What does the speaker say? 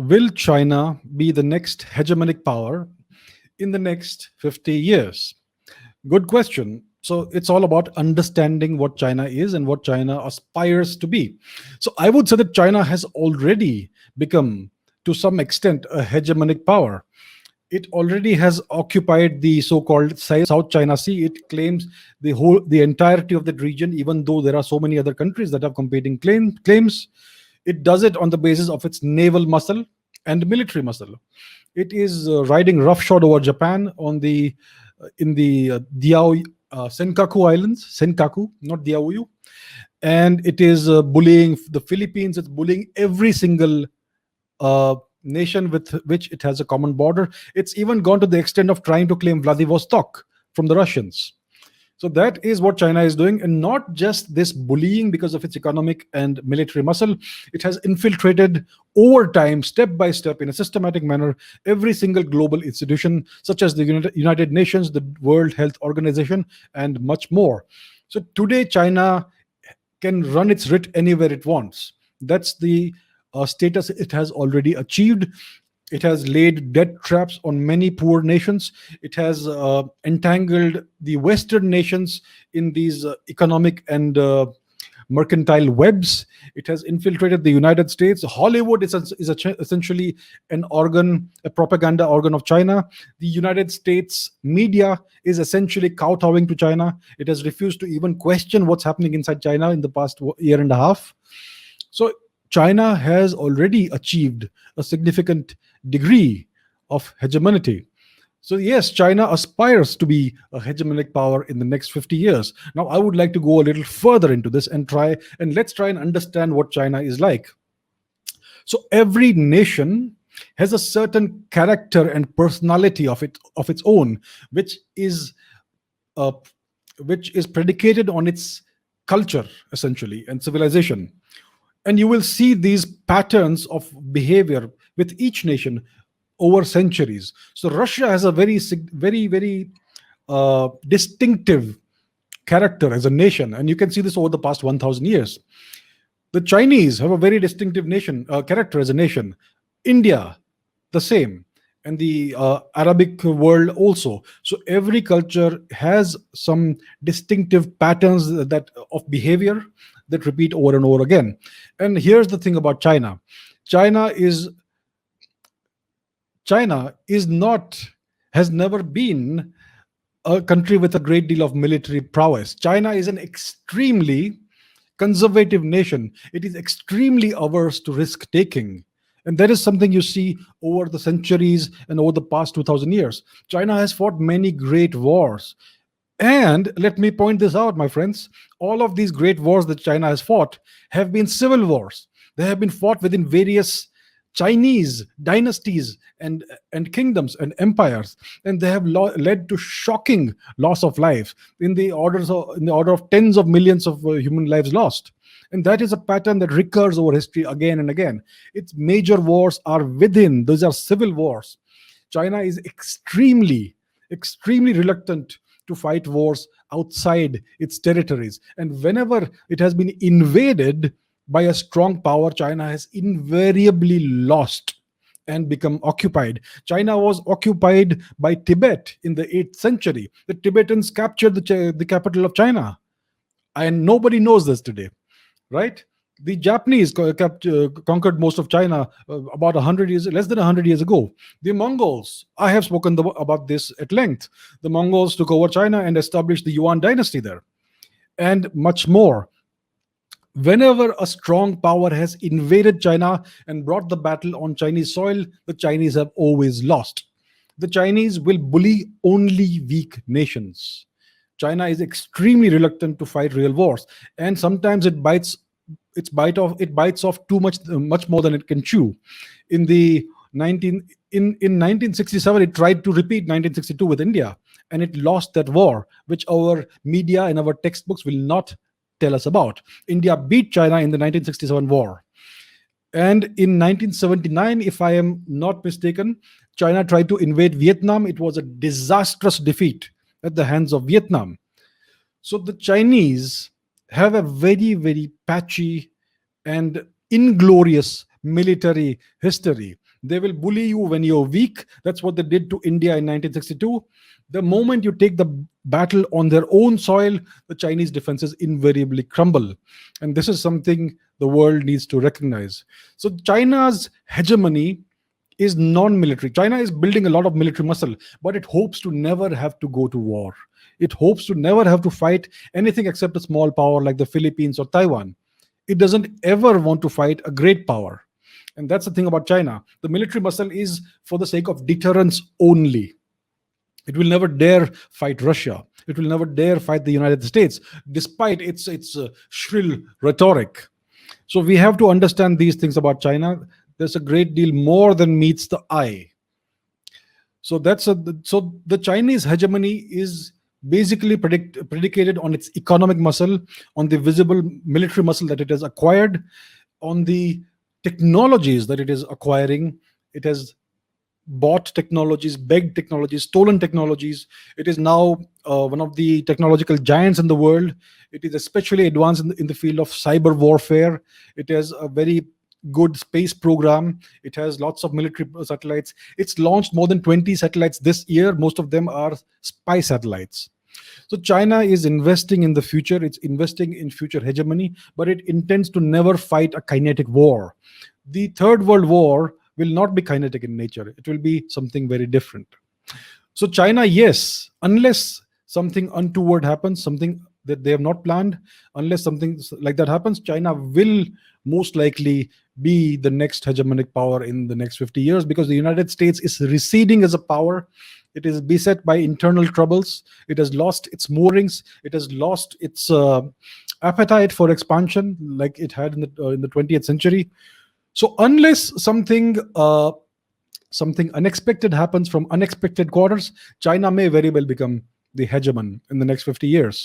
Will China be the next hegemonic power in the next 50 years? Good question. So it's all about understanding what China is and what China aspires to be. So I would say that China has already become, to some extent, a hegemonic power. It already has occupied the so-called South China Sea. It claims the entirety of that region, even though there are so many other countries that have competing claims. It does it on the basis of its naval muscle and military muscle. It is riding roughshod over Japan on the in the Diao Senkaku Islands, Senkaku, not Diaoyu, and it is bullying the Philippines. It's bullying every single nation with which it has a common border. It's even gone to the extent of trying to claim Vladivostok from the Russians. So that is what China is doing, and not just this bullying because of its economic and military muscle. It has infiltrated over time, step by step, in a systematic manner, every single global institution, such as the United Nations, the World Health Organization, and much more. So today, China can run its writ anywhere it wants. That's the status it has already achieved. It has laid debt traps on many poor nations. It has entangled the Western nations in these economic and mercantile webs. It has infiltrated the United States. Hollywood is essentially an organ, a propaganda organ of China. The United States media is essentially kowtowing to China. It has refused to even question what's happening inside China in the past year and a half. So China has already achieved a significant degree of hegemony. So yes, China aspires to be a hegemonic power in the next 50 years. Now, I would like to go a little further into this and let's try and understand what China is like. So every nation has a certain character and personality of its own, uh, which is predicated on its culture, essentially, and civilization. And you will see these patterns of behavior with each nation over centuries. So Russia has a very distinctive character as a nation, and you can see this over the past 1,000 years. The Chinese have a very distinctive character as a nation. India, the same, and the Arabic world also. So every culture has some distinctive patterns of behavior that repeat over and over again. And here's the thing about China. China is not, has never been a country with a great deal of military prowess. China is an extremely conservative nation. It is extremely averse to risk taking. And that is something you see over the centuries and over the past 2,000 years. China has fought many great wars. And let me point this out, my friends. All of these great wars that China has fought have been civil wars. They have been fought within various Chinese dynasties and kingdoms and empires, and they have led to shocking loss of life in the order of tens of millions of human lives lost. And that is a pattern that recurs over history again and again. Its major wars are within; those are civil wars. China is extremely reluctant to fight wars outside its territories, and whenever it has been invaded by a strong power, China has invariably lost and become occupied. China was occupied by Tibet in the 8th century. The Tibetans captured the capital of China, and nobody knows this today, right? The Japanese conquered most of China about 100 years, less than 100 years ago. The Mongols, I have spoken about this at length. The Mongols took over China and established the Yuan dynasty there, and much more. Whenever a strong power has invaded China and brought the battle on Chinese soil, the Chinese have always lost. The Chinese will bully only weak nations. China is extremely reluctant to fight real wars, and sometimes it bites off too much more than it can chew. In 1967, it tried to repeat 1962 with India, and it lost that war, which our media and our textbooks will not tell us about. India beat China in the 1967 war. And in 1979, if I am not mistaken, China tried to invade Vietnam. It was a disastrous defeat at the hands of Vietnam. So the Chinese have a very patchy and inglorious military history. They will bully you when you're weak. That's what they did to India in 1962. The moment you take the battle on their own soil, the Chinese defenses invariably crumble. And this is something the world needs to recognize. So, China's hegemony is non-military. China is building a lot of military muscle, but it hopes to never have to go to war. It hopes to never have to fight anything except a small power like the Philippines or Taiwan. It doesn't ever want to fight a great power. And that's the thing about China. The military muscle is for the sake of deterrence only. It will never dare fight Russia. It will never dare fight the United States, despite its shrill rhetoric. So we have to understand these things about China. There's a great deal more than meets the eye. So the Chinese hegemony is basically predicated on its economic muscle, on the visible military muscle that it has acquired, on the technologies that it is acquiring. It has bought technologies, begged technologies, stolen technologies. It is now one of the technological giants in the world. It is especially advanced in the field of cyber warfare. It has a very good space program. It has lots of military satellites. It's launched more than 20 satellites this year. Most of them are spy satellites. So China is investing in the future. It's investing in future hegemony, but it intends to never fight a kinetic war. The Third World War will not be kinetic in nature. It will be something very different. So China, yes, unless something untoward happens, something that they have not planned, unless something like that happens, China will most likely be the next hegemonic power in the next 50 years, because the United States is receding as a power. It is beset by internal troubles. It has lost its moorings. It has lost its appetite for expansion, like it had in the 20th century. So unless something unexpected happens from unexpected quarters, China may very well become the hegemon in the next 50 years.